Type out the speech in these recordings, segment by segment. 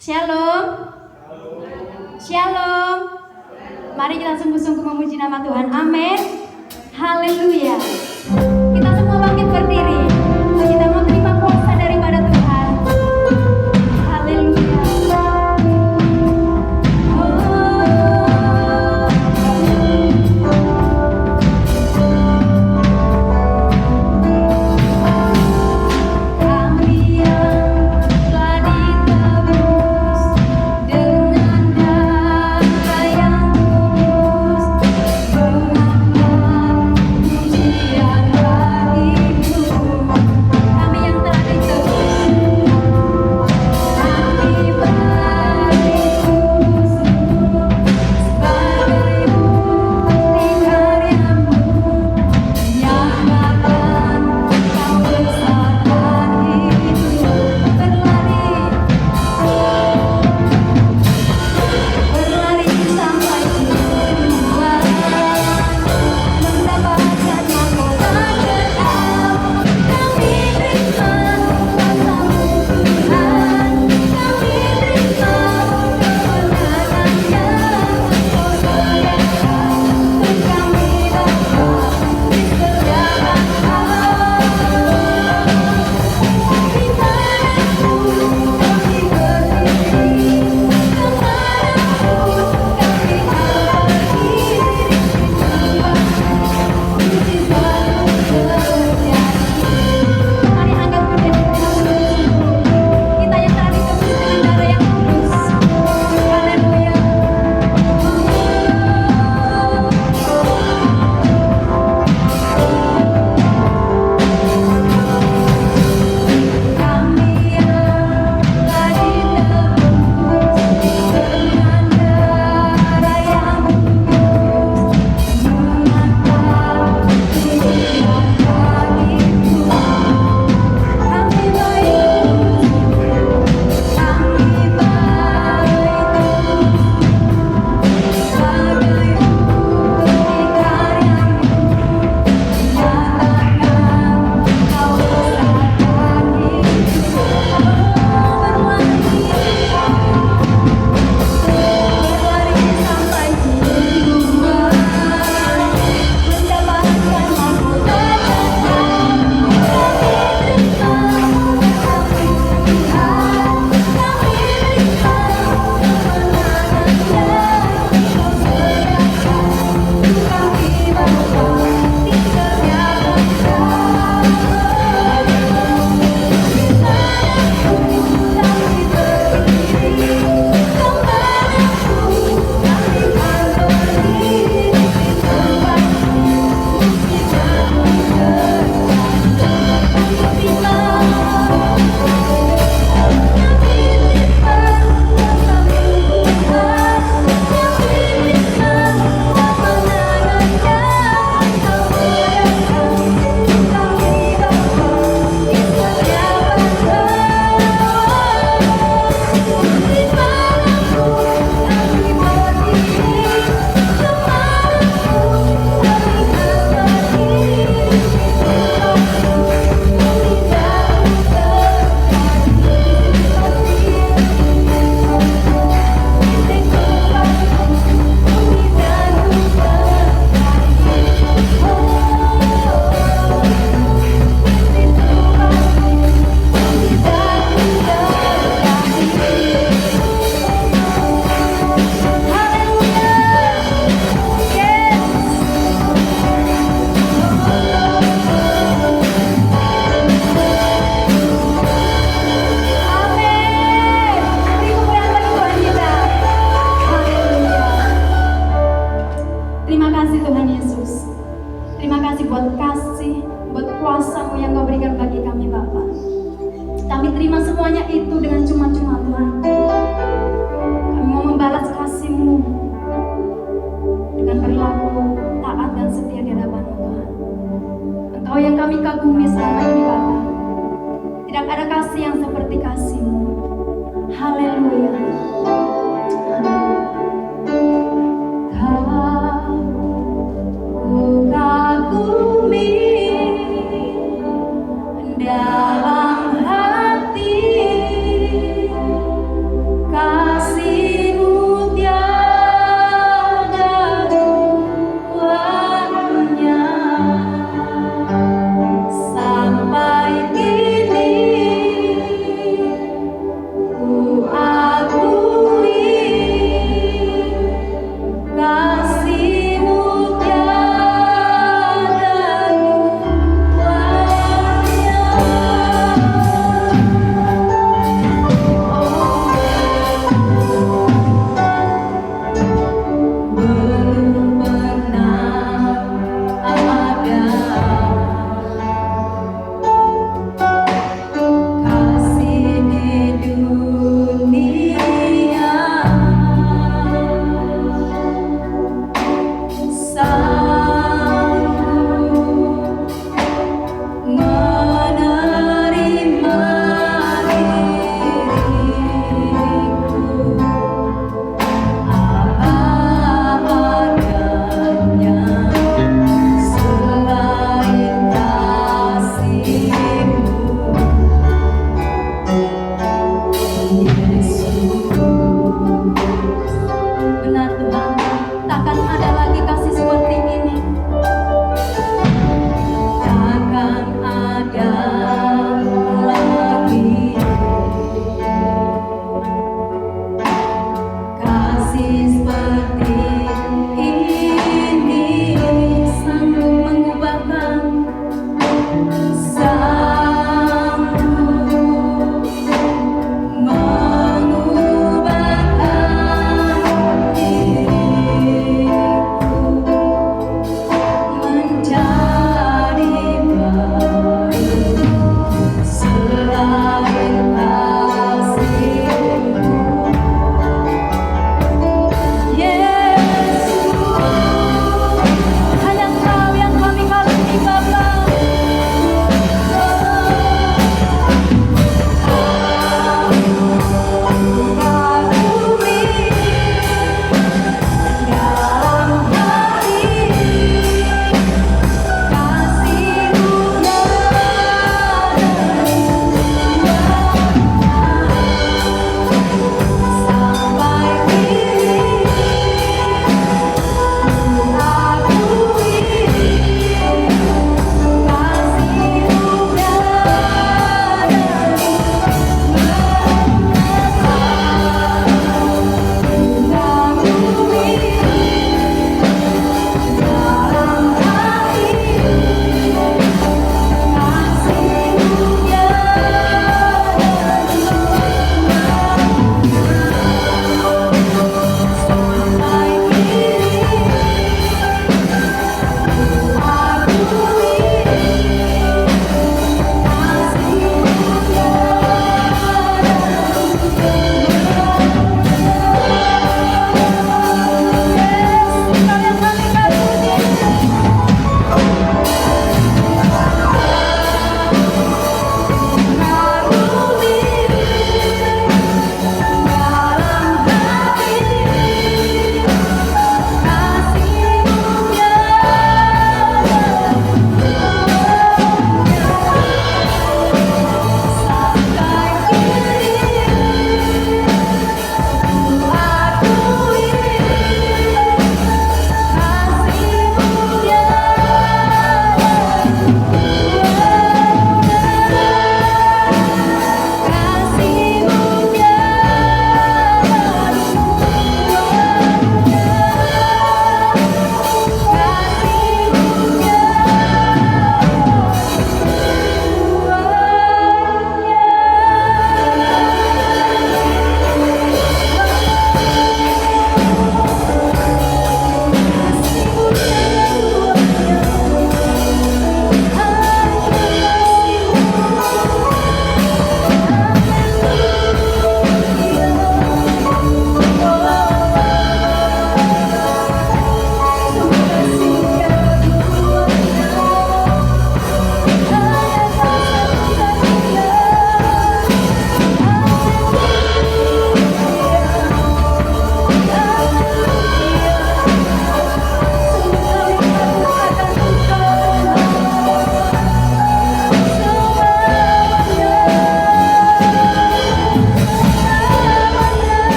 Shalom. Shalom. Mari kita sungguh-sungguh memuji nama Tuhan. Amin. Haleluya. Kita semua bangkit berdiri. Kita mau terima kuasa daripada Tuhan. Haleluya.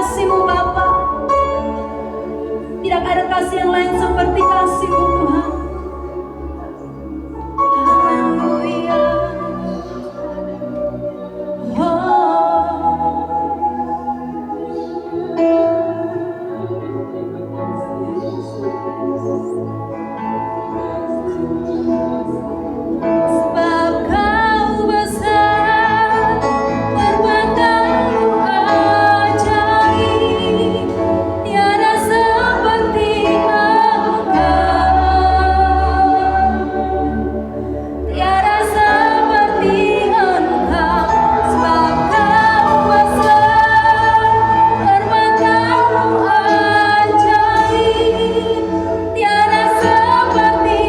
kasih-Mu Bapa. Tidak ada kasih yang lain seperti kasih-Mu Tuhan. Haleluya. Sebab Kau besar, perbuatan-Mu ajaib, tiada seperti tiada seperti Engkau. Sebab Kau besar, perbuatan-Mu ajaib, tiada seperti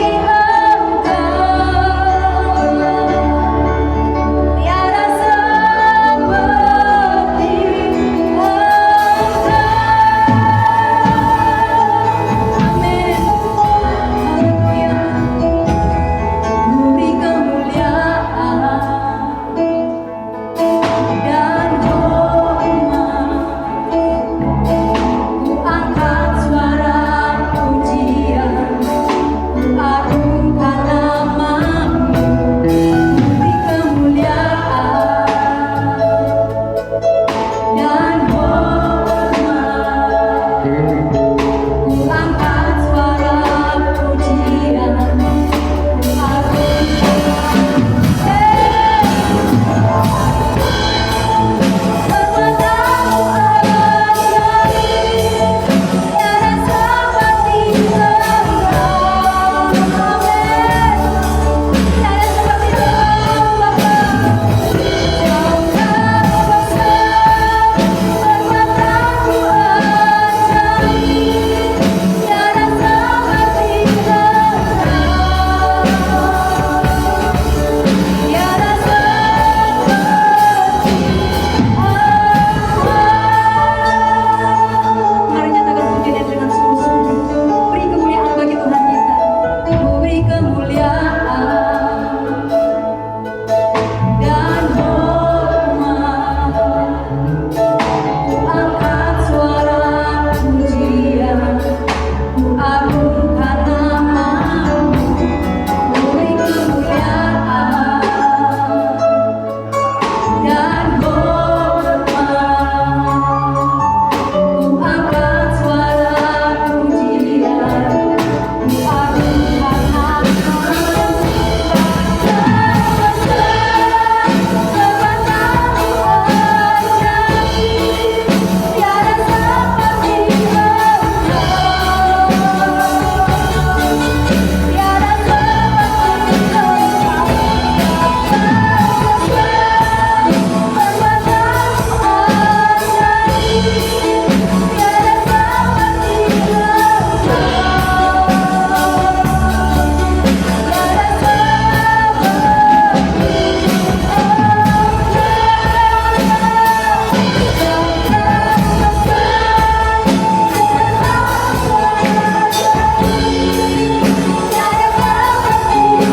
tiada seperti Amin. Haleluya. Beri kemuliaan dan hormat. Ku angkat suara pujian, ku agungkan nama-Mu. Beri kemuliaan dan hormat. Ku angkat suara pujian, ku agungkan perbuatan-Mu ajaib, tiada seperti Engkau. Amin. Tiada seperti Engkau Bapa. Sebab Kau besar, perbuatan-Mu ajaib, tiada seperti Engkau. Tiada seperti Mari nyatakan pujian dengan sungguh-sungguh. Beri kemuliaan bagi Tuhan kita. Beri kemuliaan dan hormat. Ku angkat suara pujian, ku agungkan nama-Mu. Beri kemuliaan dan hormat. Ku angkat suara pujian, ku agungkan nama-Mu. Perbuatan-Mu ajaib, tiada seperti Engkau. Tiada seperti Engkau. Perbuatan-Mu ajaib, tiada seperti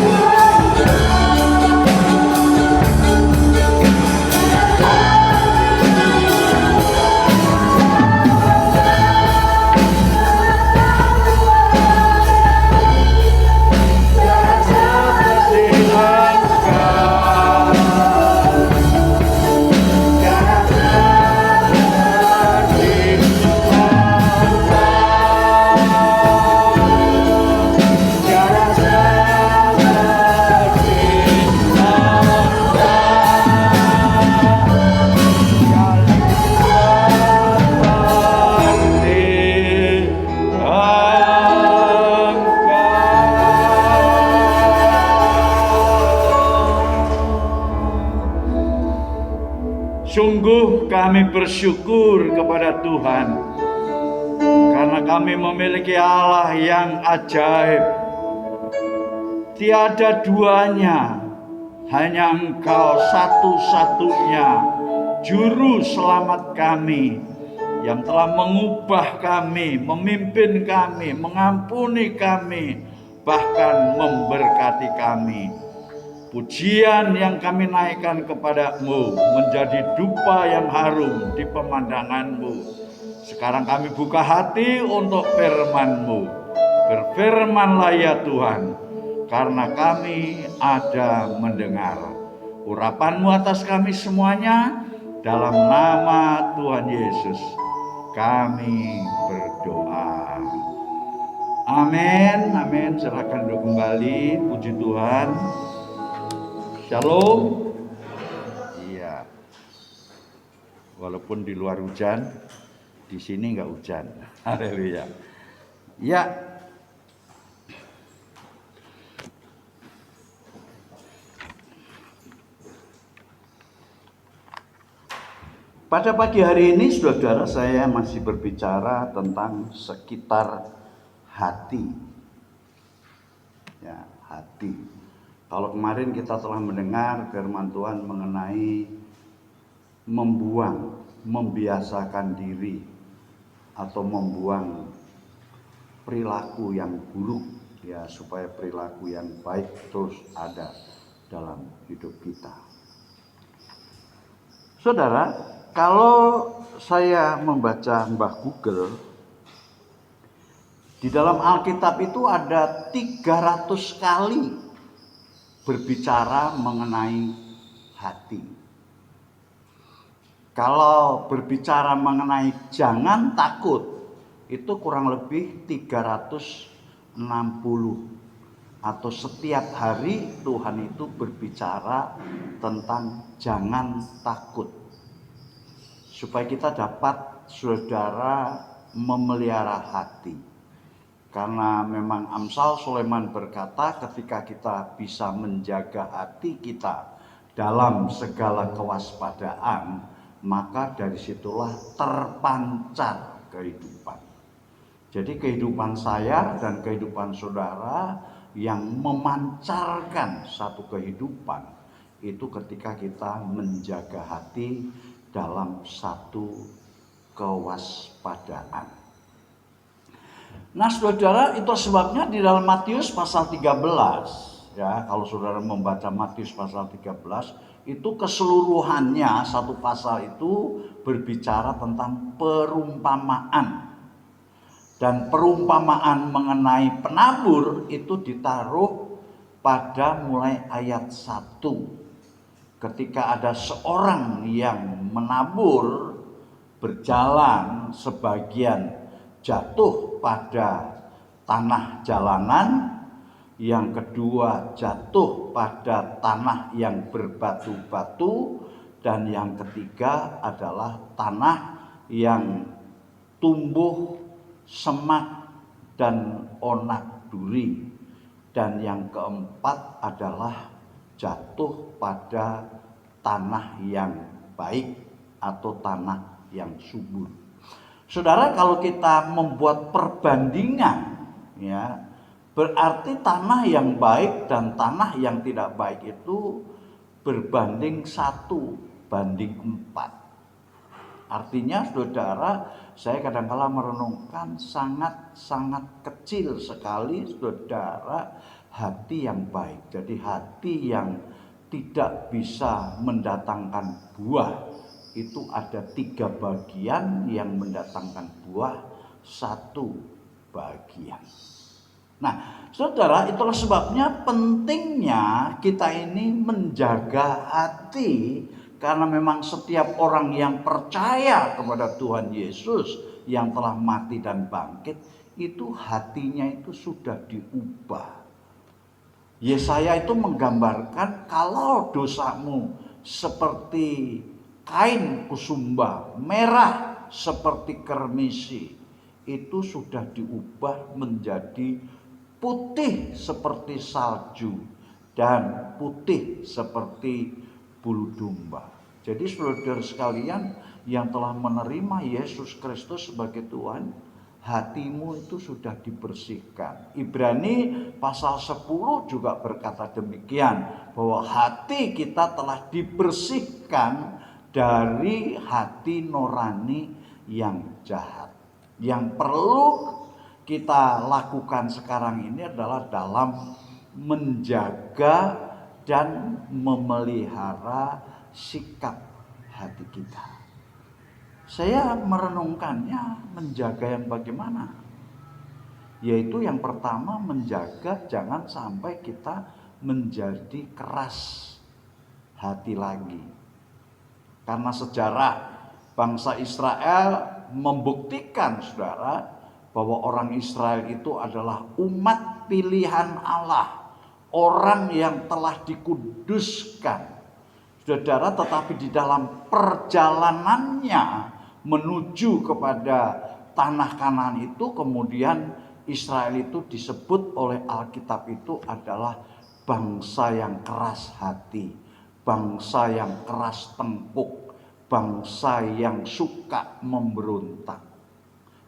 Sungguh kami bersyukur kepada Tuhan karena kami memiliki Allah yang ajaib. Tiada duanya, hanya Engkau satu-satunya juru selamat kami yang telah mengubah kami, memimpin kami, mengampuni kami, bahkan memberkati kami. Pujian yang kami naikkan kepada-Mu menjadi dupa yang harum di pemandangan-Mu. Sekarang kami buka hati untuk firman-Mu. Berfirmanlah ya Tuhan, karena kami ada mendengar. Urapan-Mu atas kami semuanya, dalam nama Tuhan Yesus kami berdoa. Amin, amin. Silakan duduk kembali. Puji Tuhan. Shalom. Iya. Walaupun di luar hujan, di sini nggak hujan. Haleluya. Ya. Pada pagi hari ini, saudara, saya masih berbicara tentang sekitar hati. Ya, hati. Kalau kemarin kita telah mendengar firman Tuhan mengenai membuang, membiasakan diri, atau membuang perilaku yang buruk, ya, supaya perilaku yang baik terus ada dalam hidup kita. Saudara, kalau saya membaca Mbah Google, di dalam Alkitab itu ada 300 kali berbicara mengenai hati. Kalau berbicara mengenai jangan takut, itu kurang lebih 360. Atau setiap hari Tuhan itu berbicara tentang jangan takut. Supaya kita dapat, saudara, memelihara hati. Karena memang Amsal Sulaiman berkata, ketika kita bisa menjaga hati kita dalam segala kewaspadaan, maka dari situlah terpancar kehidupan. Jadi kehidupan saya dan kehidupan saudara yang memancarkan satu kehidupan, itu ketika kita menjaga hati dalam satu kewaspadaan. Nah, saudara, itu sebabnya di dalam Matius pasal 13, ya, kalau saudara membaca Matius pasal 13, itu keseluruhannya satu pasal itu berbicara tentang perumpamaan. Dan perumpamaan mengenai penabur itu ditaruh pada mulai ayat 1. Ketika ada seorang yang menabur, berjalan, sebagian jatuh pada tanah jalanan, yang kedua jatuh pada tanah yang berbatu-batu, dan yang ketiga adalah tanah yang tumbuh semak dan onak duri, dan yang keempat adalah jatuh pada tanah yang baik atau tanah yang subur. Saudara, kalau kita membuat perbandingan, ya, berarti tanah yang baik dan tanah yang tidak baik itu berbanding 1:4. Artinya, saudara, saya kadang-kala merenungkan sangat kecil sekali, saudara, hati yang baik. Jadi hati yang tidak bisa mendatangkan buah, itu ada 3 bagian yang mendatangkan buah, 1 bagian. Nah, saudara, itulah sebabnya pentingnya kita ini menjaga hati. Karena memang setiap orang yang percaya kepada Tuhan Yesus yang telah mati dan bangkit, itu hatinya itu sudah diubah. Yesaya itu menggambarkan kalau dosamu seperti kain kusumba, merah seperti kermisi, itu sudah diubah menjadi putih seperti salju dan putih seperti bulu domba. Jadi saudara sekalian yang telah menerima Yesus Kristus sebagai Tuhan, hatimu itu sudah dibersihkan. Ibrani pasal 10 juga berkata demikian, bahwa hati kita telah dibersihkan dari hati nurani yang jahat. Yang perlu kita lakukan sekarang ini adalah dalam menjaga dan memelihara sikap hati kita. Saya merenungkannya menjaga yang bagaimana? Yaitu yang pertama menjaga jangan sampai kita menjadi keras hati lagi. Karena sejarah bangsa Israel membuktikan saudara bahwa orang Israel itu adalah umat pilihan Allah, orang yang telah dikuduskan saudara, tetapi di dalam perjalanannya menuju kepada tanah Kanaan itu kemudian Israel itu disebut oleh Alkitab itu adalah bangsa yang keras hati, bangsa yang keras tengkuk, bangsa yang suka memberontak.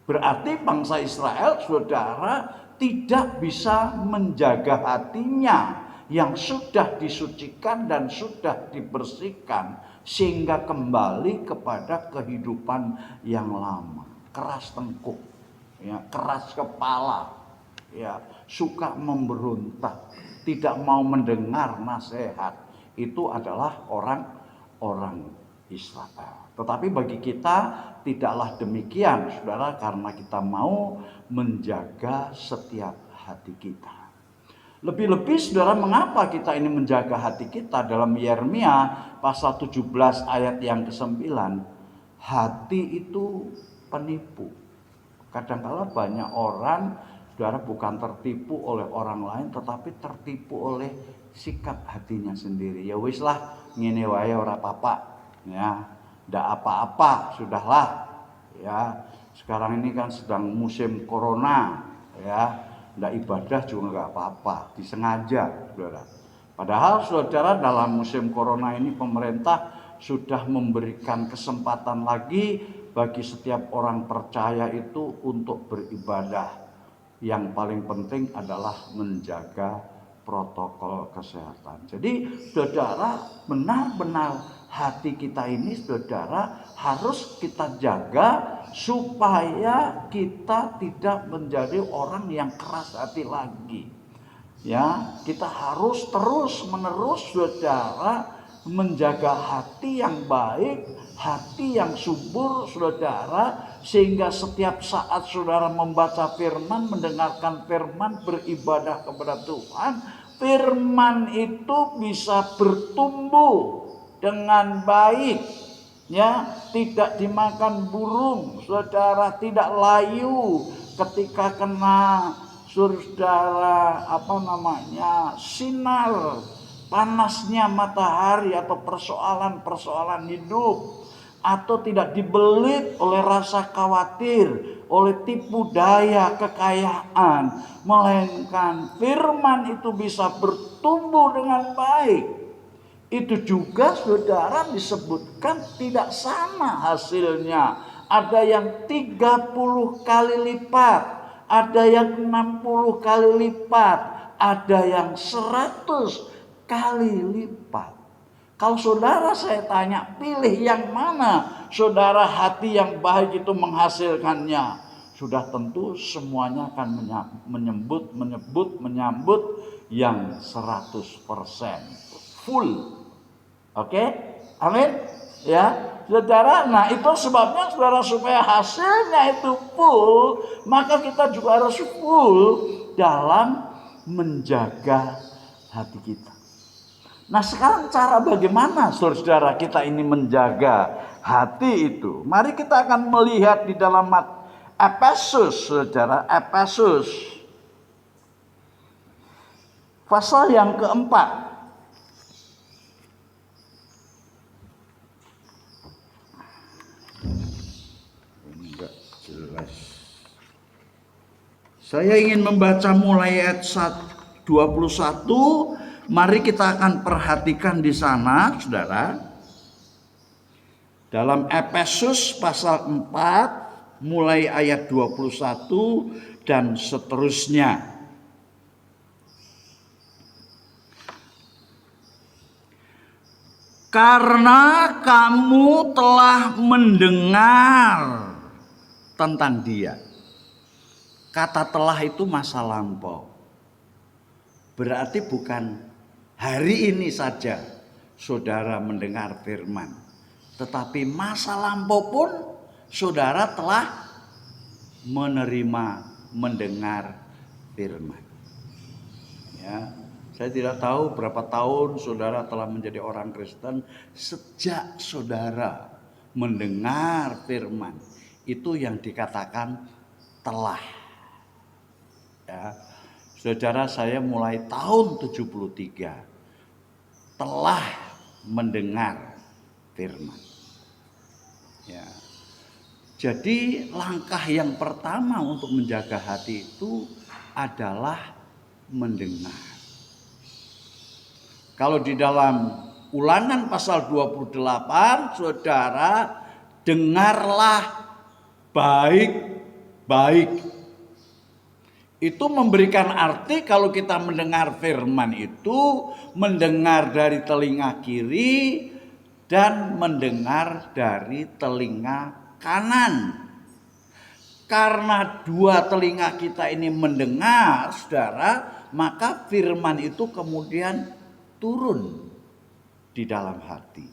Berarti bangsa Israel saudara tidak bisa menjaga hatinya yang sudah disucikan dan sudah dibersihkan sehingga kembali kepada kehidupan yang lama, keras tengkuk, ya, keras kepala, ya, suka memberontak, tidak mau mendengar nasihat. Itu adalah orang Israel. Tetapi bagi kita tidaklah demikian saudara, karena kita mau menjaga setiap hati kita. Lebih-lebih saudara, mengapa kita ini menjaga hati kita? Dalam Yeremia pasal 17 ayat yang ke-9, hati itu penipu. Kadang-kala banyak orang saudara bukan tertipu oleh orang lain, tetapi tertipu oleh sikap hatinya sendiri. Ya wis lah, ngene wae ora apa-apa, ya, ndak apa-apa, sudahlah, ya. Sekarang ini kan sedang musim corona, ya, ndak ibadah juga nggak apa-apa, disengaja, saudara. Padahal saudara, dalam musim corona ini pemerintah sudah memberikan kesempatan lagi bagi setiap orang percaya itu untuk beribadah. Yang paling penting adalah menjaga protokol kesehatan. Jadi saudara, benar-benar hati kita ini saudara harus kita jaga supaya kita tidak menjadi orang yang keras hati lagi. Ya, kita harus terus-menerus saudara menjaga hati yang baik, hati yang subur saudara, sehingga setiap saat saudara membaca firman, mendengarkan firman, beribadah kepada Tuhan, firman itu bisa bertumbuh dengan baik, ya, tidak dimakan burung saudara, tidak layu ketika kena saudara sinar panasnya matahari atau persoalan-persoalan hidup, atau tidak dibelit oleh rasa khawatir, oleh tipu daya kekayaan, melainkan firman itu bisa bertumbuh dengan baik. Itu juga saudara disebutkan tidak sama hasilnya. Ada yang 30 kali lipat, ada yang 60 kali lipat, ada yang 100 kali lipat. Kalau saudara saya tanya, pilih yang mana saudara hati yang baik itu menghasilkannya? Sudah tentu semuanya akan menyambut yang 100% full. Oke? Amin? Ya, saudara. Nah, itu sebabnya saudara, supaya hasilnya itu full, maka kita juga harus full dalam menjaga hati kita. Nah, sekarang cara bagaimana saudara kita ini menjaga hati itu? Mari kita akan melihat di dalam Efesus, saudara, Efesus pasal yang keempat. Enggak jelas. Saya ingin membaca mulai ayat 21. Mari kita akan perhatikan di sana, saudara. Dalam Efesus pasal 4, mulai ayat 21 dan seterusnya. Karena kamu telah mendengar tentang Dia. Kata telah itu masa lampau. Berarti bukan hari ini saja saudara mendengar firman, tetapi masa lampau pun saudara telah menerima, mendengar firman. Ya, saya tidak tahu berapa tahun saudara telah menjadi orang Kristen. Sejak saudara mendengar firman, itu yang dikatakan telah. Ya, saudara, saya mulai tahun 73 telah mendengar firman. Ya. Jadi langkah yang pertama untuk menjaga hati itu adalah mendengar. Kalau di dalam Ulangan pasal 28, saudara, dengarlah baik-baik. Itu memberikan arti kalau kita mendengar firman itu, mendengar dari telinga kiri dan mendengar dari telinga kanan. Karena dua telinga kita ini mendengar, saudara, maka firman itu kemudian turun di dalam hati.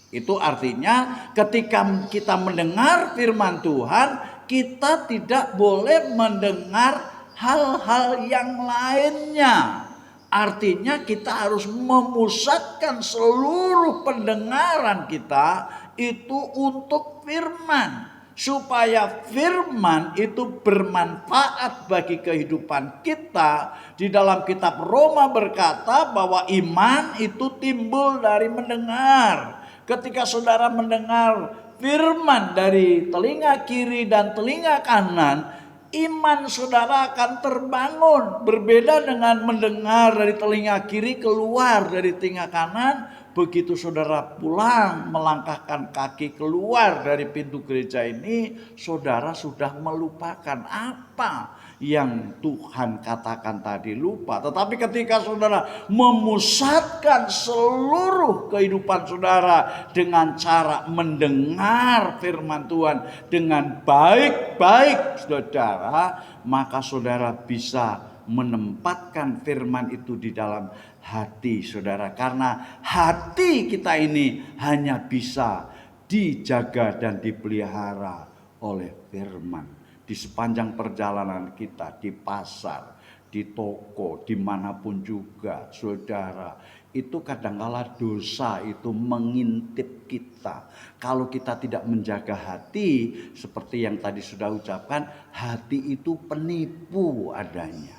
Itu artinya ketika kita mendengar firman Tuhan, kita tidak boleh mendengar hal-hal yang lainnya. Artinya kita harus memusatkan seluruh pendengaran kita itu untuk firman, supaya firman itu bermanfaat bagi kehidupan kita. Di dalam kitab Roma berkata bahwa iman itu timbul dari mendengar. Ketika saudara mendengar firman dari telinga kiri dan telinga kanan, iman saudara akan terbangun. Berbeda dengan mendengar dari telinga kiri keluar dari telinga kanan. Begitu saudara pulang melangkahkan kaki keluar dari pintu gereja ini, saudara sudah melupakan apa yang Tuhan katakan tadi, lupa. Tetapi ketika saudara memusatkan seluruh kehidupan saudara dengan cara mendengar firman Tuhan dengan baik-baik, saudara, maka saudara bisa menempatkan firman itu di dalam hati saudara. Karena hati kita ini hanya bisa dijaga dan dipelihara oleh firman. Di sepanjang perjalanan kita, di pasar, di toko, dimanapun juga, saudara, itu kadangkala dosa itu mengintip kita. Kalau kita tidak menjaga hati, seperti yang tadi sudah ucapkan, hati itu penipu adanya.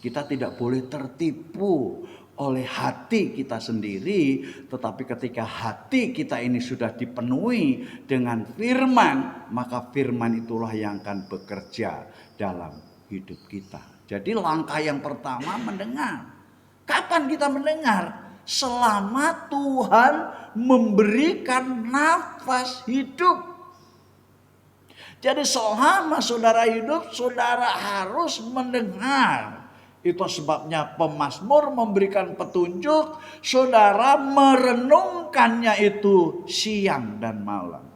Kita tidak boleh tertipu oleh hati kita sendiri, tetapi ketika hati kita ini sudah dipenuhi dengan firman, maka firman itulah yang akan bekerja dalam hidup kita. Jadi langkah yang pertama mendengar. Kapan kita mendengar? Selama Tuhan memberikan nafas hidup. Jadi selama saudara hidup, saudara harus mendengar. Itu sebabnya pemazmur memberikan petunjuk, saudara merenungkannya itu siang dan malam.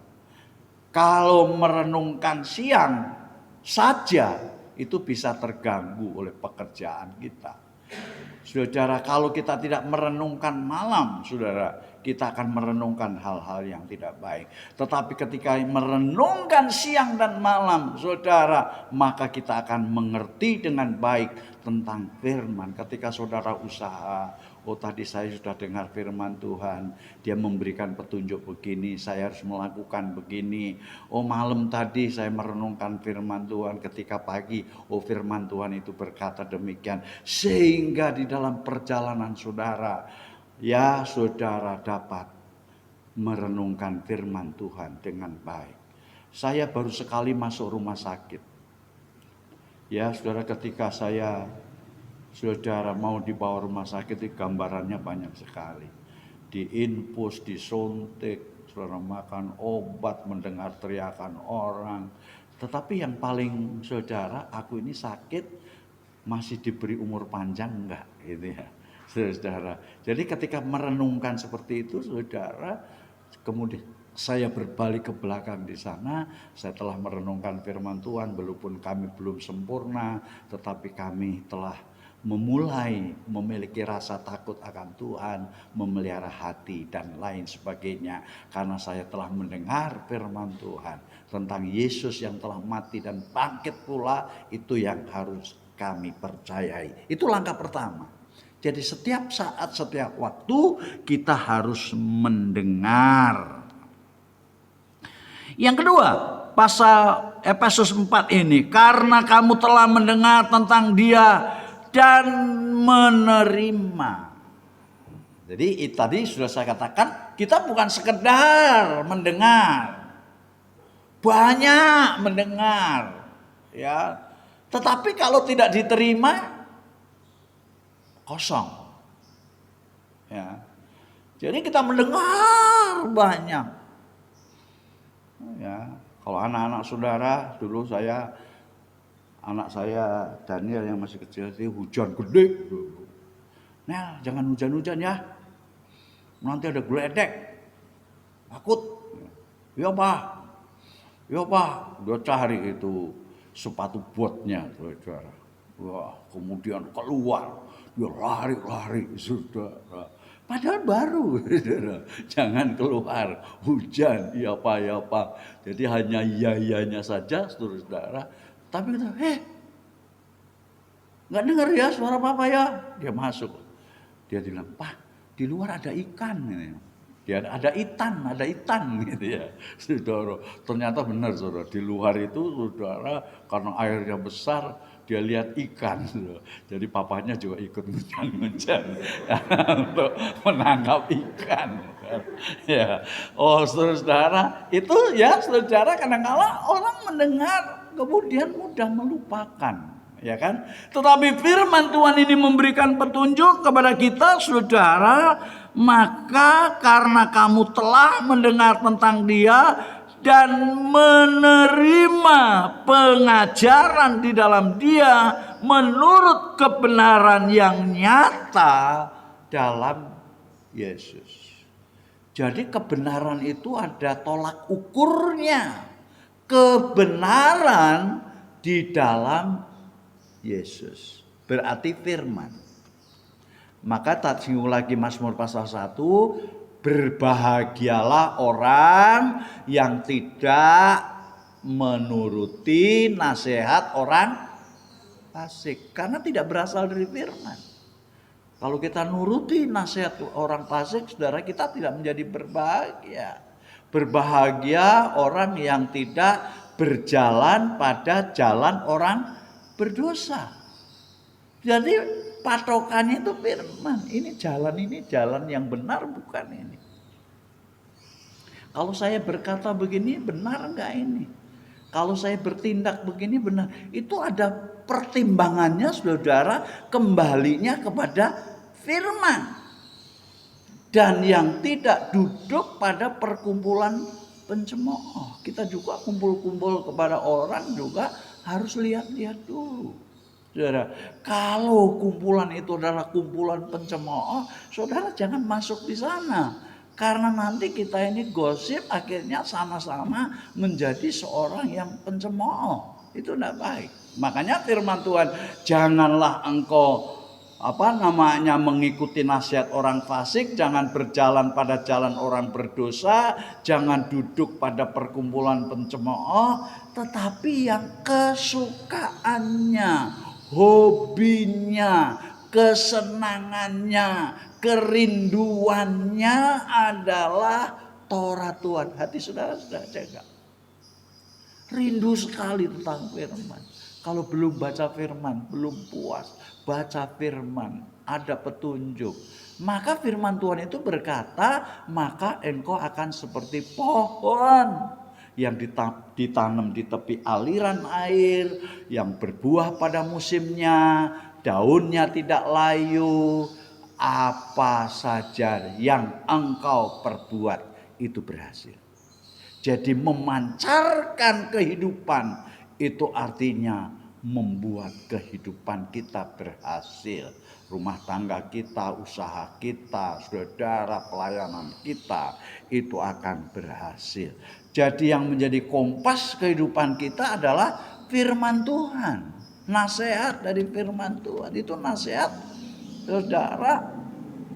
Kalau merenungkan siang saja, itu bisa terganggu oleh pekerjaan kita. Saudara, kalau kita tidak merenungkan malam, saudara, kita akan merenungkan hal-hal yang tidak baik. Tetapi ketika merenungkan siang dan malam, saudara, maka kita akan mengerti dengan baik tentang firman. Ketika saudara usaha, oh tadi saya sudah dengar firman Tuhan, dia memberikan petunjuk begini, saya harus melakukan begini. Oh malam tadi saya merenungkan firman Tuhan, ketika pagi, oh firman Tuhan itu berkata demikian. Sehingga di dalam perjalanan saudara, ya saudara dapat merenungkan firman Tuhan dengan baik. Saya baru sekali masuk rumah sakit. Ya saudara, ketika saudara mau dibawa rumah sakit, gambarannya banyak sekali. Diinfus, disuntik, saudara makan obat, mendengar teriakan orang. Tetapi yang paling saudara, aku ini sakit masih diberi umur panjang enggak gitu ya. Saudara. Jadi ketika merenungkan seperti itu, saudara, kemudian saya berbalik ke belakang di sana, saya telah merenungkan firman Tuhan, walaupun kami belum sempurna, tetapi kami telah memulai memiliki rasa takut akan Tuhan, memelihara hati dan lain sebagainya. Karena saya telah mendengar firman Tuhan tentang Yesus yang telah mati dan bangkit pula, itu yang harus kami percayai. Itu langkah pertama. Jadi setiap saat, setiap waktu kita harus mendengar. Yang kedua, pasal Efesus 4 ini, karena kamu telah mendengar tentang Dia dan menerima. Jadi tadi sudah saya katakan, kita bukan sekedar mendengar, banyak mendengar, ya. Tetapi kalau tidak diterima, kosong. Ya. Jadi kita mendengar banyak. Ya, kalau anak-anak saudara, dulu anak saya Daniel yang masih kecil itu hujan gede. Nel, jangan hujan-hujan ya. Nanti ada geledek. Takut. Ya Pak. Ya Pak. Dia cari itu sepatu botnya, saudara. Wah, kemudian keluar. Dia lari-lari, saudara. Padahal baru, saudara. Jangan keluar, hujan, ya Pak. Jadi hanya iya-iyanya saja, saudara. Tapi kita, nggak dengar ya suara Papa ya? Dia masuk. Dia bilang, Pak, di luar ada ikan. Dia ada itan gitu ya, saudara. Ternyata benar, saudara. Di luar itu, saudara, karena airnya besar, dia lihat ikan. Saudara. Jadi papanya juga ikut ngejar untuk menangkap ikan. Ya, oh saudara, itu ya saudara, kadang-kala orang mendengar kemudian mudah melupakan. Ya kan? Tetapi firman Tuhan ini memberikan petunjuk kepada kita, saudara. Maka karena kamu telah mendengar tentang Dia dan menerima pengajaran di dalam Dia menurut kebenaran yang nyata dalam Yesus. Jadi kebenaran itu ada tolak ukurnya. Kebenaran di dalam Yesus berarti firman. Maka tak singgung lagi Mazmur pasal 1, berbahagialah orang yang tidak menuruti nasihat orang fasik, karena tidak berasal dari firman. Kalau kita nuruti nasihat orang fasik, saudara, kita tidak menjadi berbahagia. Berbahagia orang yang tidak berjalan pada jalan orang berdosa. Jadi patokannya itu firman. Ini jalan yang benar bukan ini. Kalau saya berkata begini, benar enggak ini? Kalau saya bertindak begini, benar. Itu ada pertimbangannya, saudara, kembalinya kepada firman. Dan yang tidak duduk pada perkumpulan pencemooh. Kita juga kumpul-kumpul kepada orang juga harus lihat-lihat dulu. Saudara, kalau kumpulan itu adalah kumpulan pencemooh, saudara jangan masuk di sana. Karena nanti kita ini gosip, akhirnya sama-sama menjadi seorang yang pencemooh. Itu tidak baik. Makanya firman Tuhan, janganlah engkau mengikuti nasihat orang fasik, jangan berjalan pada jalan orang berdosa, jangan duduk pada perkumpulan pencemooh, tetapi yang kesukaannya, hobinya, kesenangannya, kerinduannya adalah Taurat Tuhan. Hati saudara sudah jaga. Rindu sekali tentang firman. Kalau belum baca firman, belum puas. Baca firman, ada petunjuk. Maka firman Tuhan itu berkata, maka engkau akan seperti pohon yang ditanam di tepi aliran air, yang berbuah pada musimnya, daunnya tidak layu. Apa saja yang engkau perbuat itu berhasil. Jadi memancarkan kehidupan itu artinya membuat kehidupan kita berhasil. Rumah tangga kita, usaha kita, saudara, pelayanan kita itu akan berhasil. Jadi yang menjadi kompas kehidupan kita adalah firman Tuhan. Nasihat dari firman Tuhan itu nasihat saudara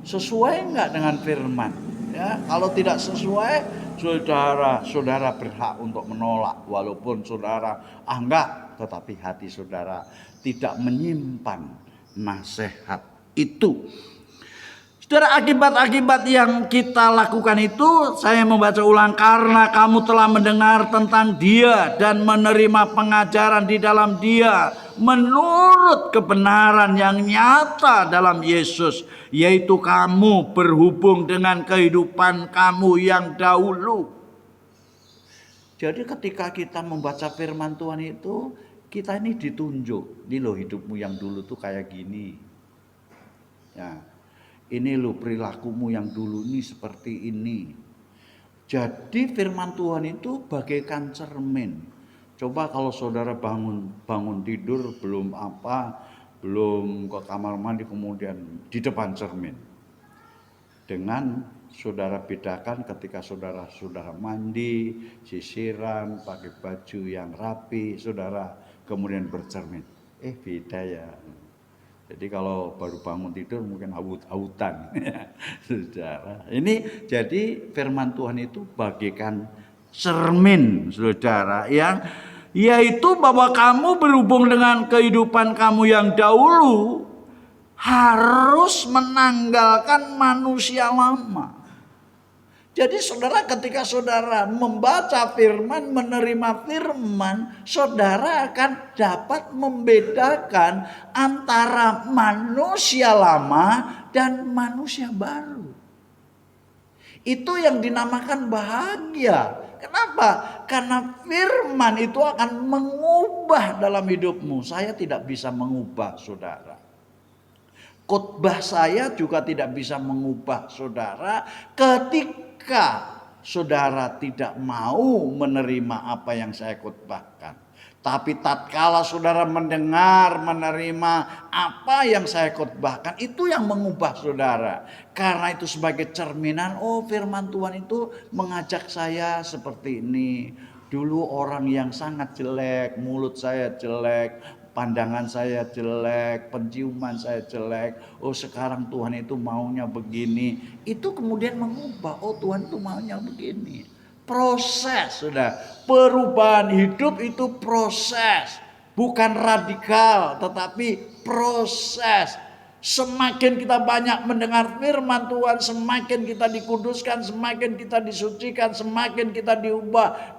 sesuai enggak dengan firman? Ya, kalau tidak sesuai, saudara berhak untuk menolak, walaupun saudara enggak, tetapi hati saudara tidak menyimpan nasihat itu. Saudara, akibat-akibat yang kita lakukan itu, saya membaca ulang, karena kamu telah mendengar tentang Dia dan menerima pengajaran di dalam Dia menurut kebenaran yang nyata dalam Yesus, yaitu kamu berhubung dengan kehidupan kamu yang dahulu. Jadi ketika kita membaca firman Tuhan itu, kita ini ditunjuk, ini loh hidupmu yang dulu tuh kayak gini. Ya. Ini loh perilakumu yang dulu ini seperti ini. Jadi firman Tuhan itu bagaikan cermin. Coba kalau saudara bangun tidur belum ke kamar mandi, kemudian di depan cermin. Dengan saudara bedakan ketika saudara mandi, sisiran, pakai baju yang rapi, saudara kemudian bercermin. Beda ya. Jadi kalau baru bangun tidur mungkin aut-autan, saudara. Ini jadi firman Tuhan itu bagaikan cermin, saudara, yang yaitu bahwa kamu berhubung dengan kehidupan kamu yang dahulu harus menanggalkan manusia lama. Jadi saudara, ketika saudara membaca firman, menerima firman, saudara akan dapat membedakan antara manusia lama dan manusia baru. Itu yang dinamakan bahagia. Kenapa? Karena firman itu akan mengubah dalam hidupmu. Saya tidak bisa mengubah saudara. Khotbah saya juga tidak bisa mengubah saudara ketika saudara tidak mau menerima apa yang saya khotbahkan. Tapi tatkala saudara mendengar, menerima apa yang saya khotbahkan, itu yang mengubah saudara. Karena itu sebagai cerminan, firman Tuhan itu mengajak saya seperti ini. Dulu orang yang sangat jelek, mulut saya jelek, pandangan saya jelek, penciuman saya jelek. Sekarang Tuhan itu maunya begini. Itu kemudian mengubah, Tuhan itu maunya begini. Proses, sudah. Perubahan hidup itu proses. Bukan radikal, tetapi proses. Semakin kita banyak mendengar firman Tuhan, semakin kita dikuduskan, semakin kita disucikan, semakin kita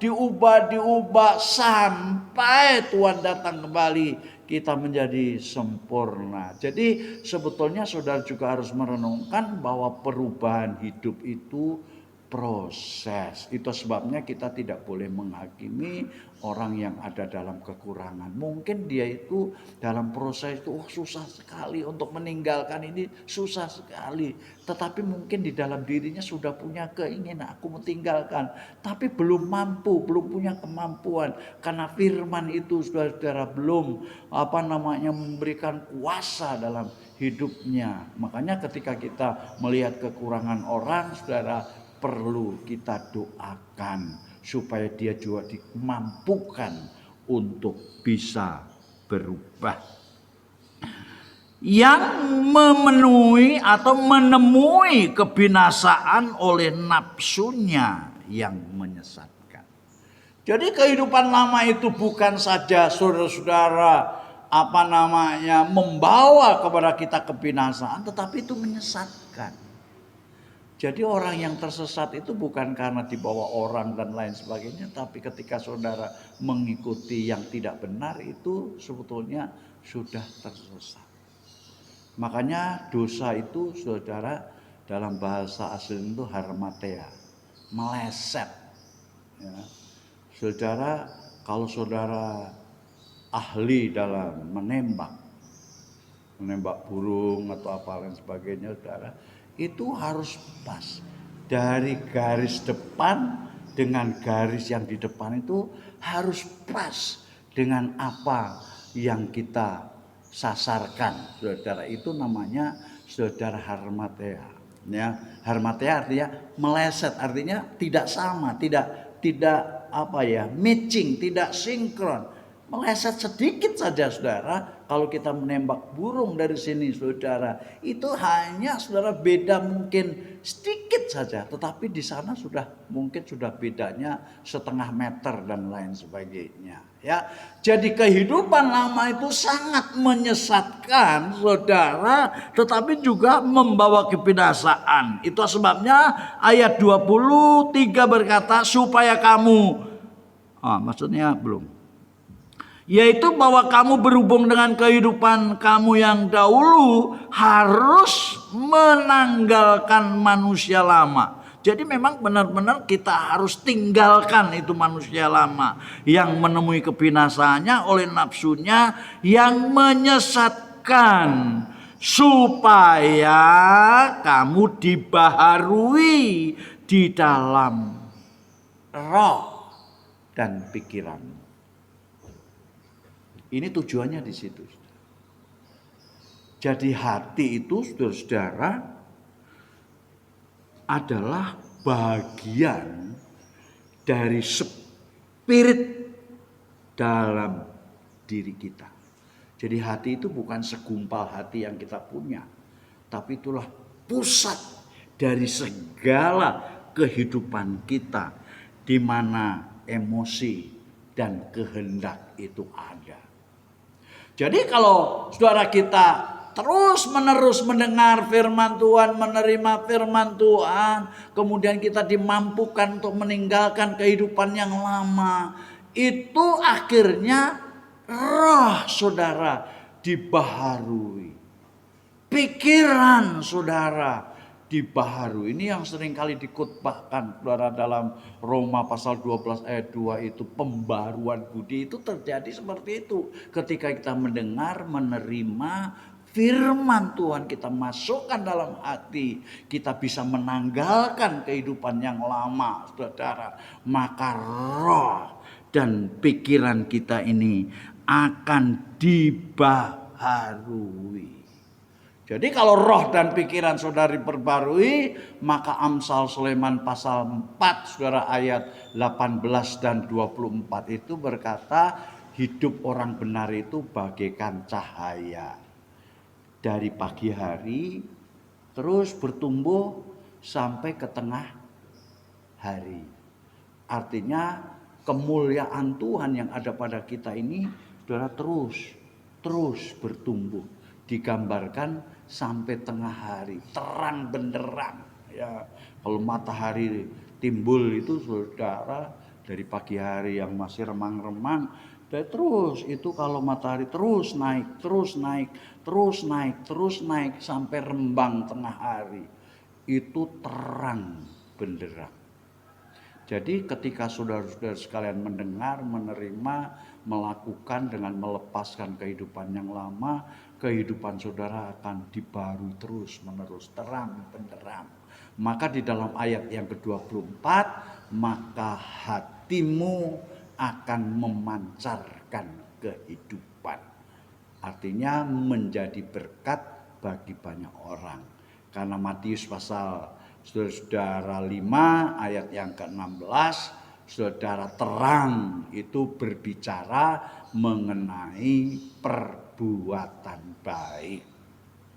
diubah sampai Tuhan datang kembali, kita menjadi sempurna. Jadi sebetulnya saudara juga harus merenungkan bahwa perubahan hidup itu proses. Itu sebabnya kita tidak boleh menghakimi orang yang ada dalam kekurangan. Mungkin dia itu dalam proses itu susah sekali untuk meninggalkan ini, susah sekali. Tetapi mungkin di dalam dirinya sudah punya keinginan, aku meninggalkan, tapi belum mampu, belum punya kemampuan. Karena firman itu saudara belum memberikan kuasa dalam hidupnya. Makanya ketika kita melihat kekurangan orang, saudara, perlu kita doakan supaya dia juga dimampukan untuk bisa berubah. Yang memenuhi atau menemui kebinasaan oleh nafsunya yang menyesatkan. Jadi kehidupan lama itu bukan saja saudara-saudara membawa kepada kita kebinasaan, tetapi itu menyesatkan. Jadi orang yang tersesat itu bukan karena dibawa orang dan lain sebagainya, tapi ketika saudara mengikuti yang tidak benar itu sebetulnya sudah tersesat. Makanya dosa itu saudara dalam bahasa asli itu harmatea, meleset. Ya. Saudara, kalau saudara ahli dalam menembak burung atau apa lain sebagainya, saudara, itu harus pas. Dari garis depan dengan garis yang di depan itu harus pas dengan apa yang kita sasarkan. Saudara, itu namanya saudara harmatea. Ya, harmatea artinya meleset, artinya tidak sama, tidak matching, tidak sinkron. meleset sedikit saja saudara, kalau kita menembak burung dari sini saudara, itu hanya saudara beda mungkin sedikit saja, tetapi di sana mungkin sudah bedanya setengah meter dan lain sebagainya. Ya, jadi kehidupan lama itu sangat menyesatkan saudara, tetapi juga membawa kebinasaan. Itu sebabnya ayat 23 berkata supaya kamu, maksudnya belum, yaitu bahwa kamu berhubung dengan kehidupan kamu yang dahulu harus menanggalkan manusia lama. Jadi memang benar-benar kita harus tinggalkan itu manusia lama yang menemui kebinasaannya oleh nafsunya yang menyesatkan, supaya kamu dibaharui di dalam roh dan pikiran. Ini tujuannya di situ. Jadi hati itu saudara-saudara adalah bagian dari spirit dalam diri kita. Jadi hati itu bukan segumpal hati yang kita punya, tapi itulah pusat dari segala kehidupan kita, di mana emosi dan kehendak itu ada. Jadi kalau saudara kita terus menerus mendengar firman Tuhan, menerima firman Tuhan, kemudian kita dimampukan untuk meninggalkan kehidupan yang lama, itu akhirnya roh saudara dibaharui, pikiran saudara dibaharui. Ini yang sering kali dikutbahkan saudara dalam Roma pasal 12 ayat 2 itu, pembaruan budi itu terjadi seperti itu. Ketika kita mendengar, menerima firman Tuhan, kita masukkan dalam hati, kita bisa menanggalkan kehidupan yang lama saudara, maka roh dan pikiran kita ini akan dibaharui. Jadi kalau roh dan pikiran saudara diperbarui, maka Amsal Sulaiman pasal 4 saudara ayat 18 dan 24 itu berkata, hidup orang benar itu bagaikan cahaya dari pagi hari terus bertumbuh sampai ke tengah hari. Artinya kemuliaan Tuhan yang ada pada kita ini saudara terus bertumbuh, digambarkan sampai tengah hari, terang benderang. Ya, kalau matahari timbul itu saudara dari pagi hari yang masih remang-remang, dan terus itu kalau matahari terus naik sampai rembang tengah hari, itu terang benderang. Jadi ketika saudara-saudara sekalian mendengar, menerima, melakukan dengan melepaskan kehidupan yang lama, kehidupan saudara akan dibaharui terus menerus, terang benderang. Maka di dalam ayat yang ke-24, maka hatimu akan memancarkan kehidupan. Artinya menjadi berkat bagi banyak orang. Karena Matius pasal saudara 5 ayat yang ke-16, saudara, terang itu berbicara mengenai perbuatan baik.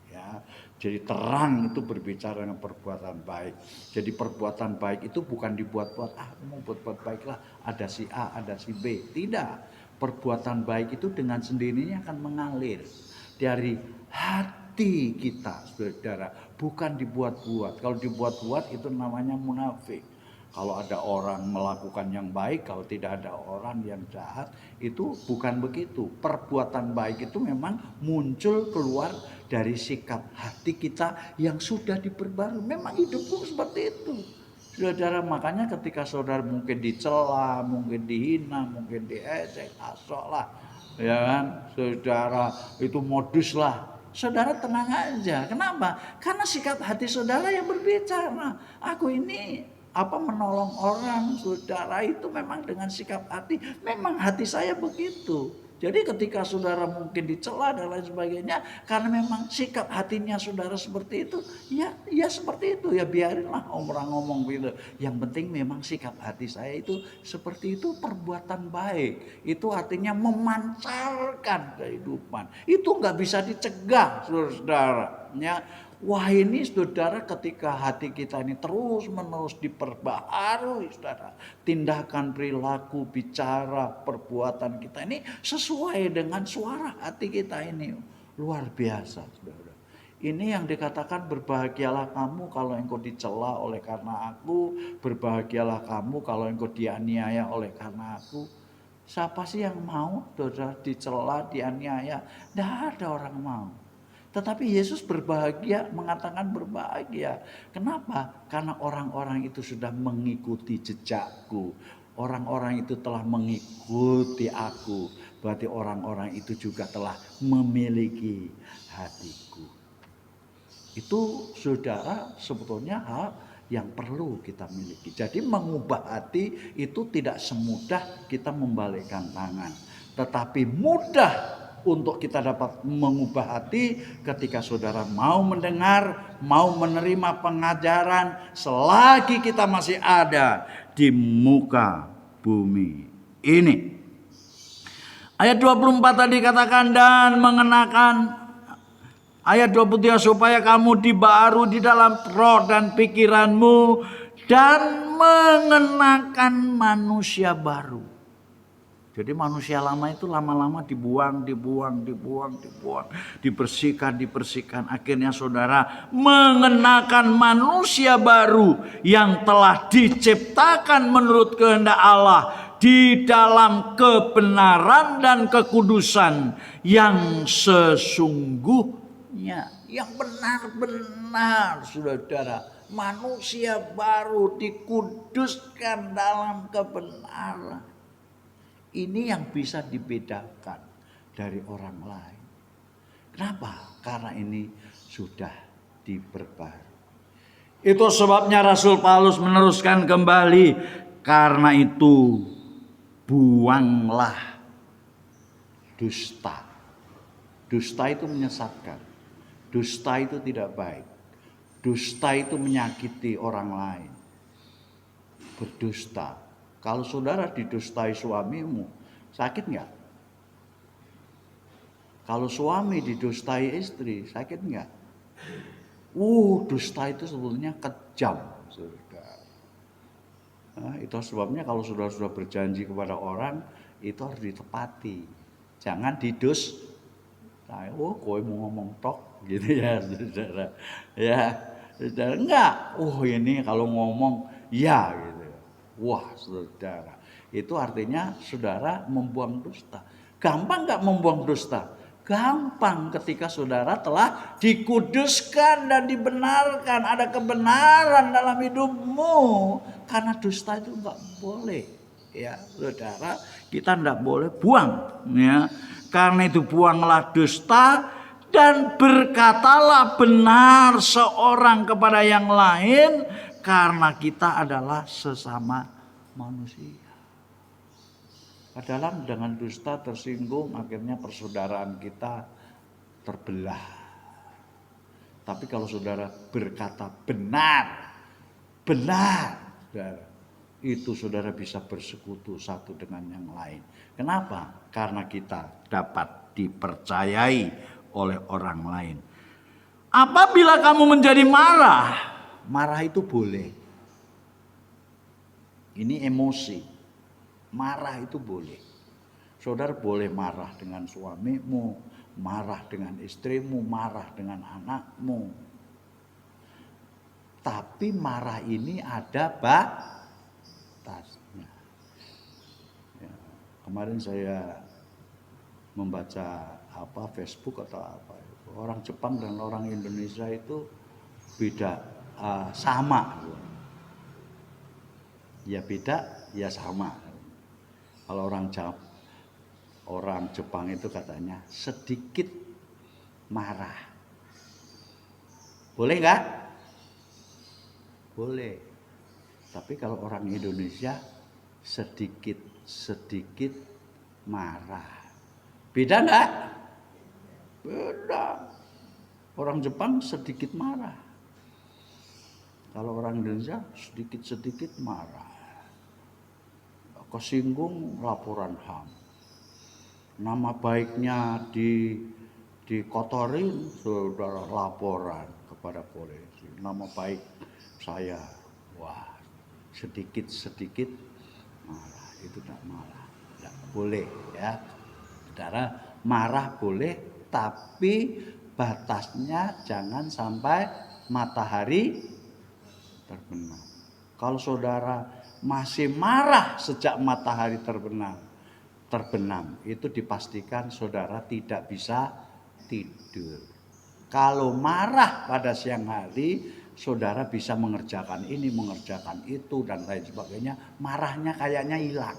Ya, jadi terang itu berbicara dengan perbuatan baik. Jadi perbuatan baik itu bukan dibuat-buat, mau buat baiklah, ada si A, ada si B. Tidak. Perbuatan baik itu dengan sendirinya akan mengalir dari hati kita, saudara, bukan dibuat-buat. Kalau dibuat-buat itu namanya munafik. Kalau ada orang melakukan yang baik, kalau tidak ada orang yang jahat, itu bukan begitu. Perbuatan baik itu memang muncul keluar dari sikap hati kita yang sudah diperbarui. Memang hidupku seperti itu, saudara. Makanya ketika saudara mungkin dicela, mungkin dihina, mungkin diejek, asok lah, ya kan, saudara, itu modus lah. Saudara tenang aja. Kenapa? Karena sikap hati saudara yang berbicara. Aku ini menolong orang, saudara, itu memang dengan sikap hati. Memang hati saya begitu. Jadi ketika saudara mungkin dicela dan lain sebagainya, karena memang sikap hatinya saudara seperti itu, ya seperti itu, ya biarinlah orang ngomong gitu. Yang penting memang sikap hati saya itu seperti itu, perbuatan baik. Itu artinya memancarkan kehidupan. Itu nggak bisa dicegah, saudara. Ya, wah ini saudara, ketika hati kita ini terus menerus diperbaharui, saudara, tindakan, perilaku, bicara, perbuatan kita ini sesuai dengan suara hati kita ini, luar biasa, saudara. Ini yang dikatakan berbahagialah kamu kalau engkau dicela oleh karena aku, berbahagialah kamu kalau engkau dianiaya oleh karena aku. Siapa sih yang mau, saudara, dicela, dianiaya? Tidak ada orang mau. Tetapi Yesus berbahagia, mengatakan berbahagia. Kenapa? Karena orang-orang itu sudah mengikuti jejakku. Orang-orang itu telah mengikuti aku. Berarti orang-orang itu juga telah memiliki hatiku. Itu saudara sebetulnya hal yang perlu kita miliki. Jadi mengubah hati itu tidak semudah kita membalikkan tangan. Tetapi mudah untuk kita dapat mengubah hati ketika saudara mau mendengar, mau menerima pengajaran selagi kita masih ada di muka bumi ini. Ayat 24 tadi katakan, dan mengenakan, ayat 23, supaya kamu dibaharui di dalam roh dan pikiranmu, dan mengenakan manusia baru. Jadi manusia lama itu lama-lama dibuang, dibersihkan. Akhirnya saudara mengenakan manusia baru yang telah diciptakan menurut kehendak Allah di dalam kebenaran dan kekudusan yang sesungguhnya. Yang benar-benar, saudara. Manusia baru dikuduskan dalam kebenaran. Ini yang bisa dibedakan dari orang lain. Kenapa? Karena ini sudah diperbarui. Itu sebabnya Rasul Paulus meneruskan kembali, karena itu buanglah dusta. Dusta itu menyesatkan. Dusta itu tidak baik. Dusta itu menyakiti orang lain. Berdusta. Kalau saudara didustai suamimu, sakit nggak? Kalau suami didustai istri, sakit nggak? Dusta itu sebetulnya kejam, saudara. Nah, itu sebabnya kalau saudara sudah berjanji kepada orang, itu harus ditepati. Jangan kowe mau ngomong tok, gitu ya, saudara. Ya, saudara, enggak. Ini kalau ngomong, ya, gitu. Wah, saudara, itu artinya saudara membuang dusta. Gampang gak membuang dusta? Gampang ketika saudara telah dikuduskan dan dibenarkan. Ada kebenaran dalam hidupmu. Karena dusta itu gak boleh. Ya, saudara, kita gak boleh buang. Ya. Karena itu buanglah dusta dan berkatalah benar seorang kepada yang lain. Karena kita adalah sesama manusia. Kadang dengan dusta tersinggung, akhirnya persaudaraan kita terbelah. Tapi kalau saudara berkata benar, saudara, itu saudara bisa bersekutu satu dengan yang lain. Kenapa? Karena kita dapat dipercayai oleh orang lain. Apabila kamu menjadi marah, marah itu boleh. Ini emosi. Marah itu boleh. Saudara boleh marah dengan suamimu, marah dengan istrimu, marah dengan anakmu. Tapi marah ini ada batasnya. Ya, kemarin saya membaca Facebook atau apa. Orang Jepang dan orang Indonesia itu beda. Sama, ya beda, ya sama. Kalau orang Jepang itu katanya sedikit marah, boleh nggak? Boleh. Tapi kalau orang Indonesia sedikit marah. Beda enggak? Beda. Orang Jepang sedikit marah. Kalau orang Indonesia sedikit-sedikit marah. Kesinggung laporan HAM. Nama baiknya dikotorin, saudara laporan kepada polisi. Nama baik saya, wah, sedikit-sedikit marah. Itu tidak marah, tidak boleh ya. Saudara, marah boleh, tapi batasnya jangan sampai matahari terbenam. Kalau saudara masih marah sejak matahari terbenam, itu dipastikan saudara tidak bisa tidur. Kalau marah pada siang hari, saudara bisa mengerjakan ini, mengerjakan itu, dan lain sebagainya. Marahnya kayaknya hilang.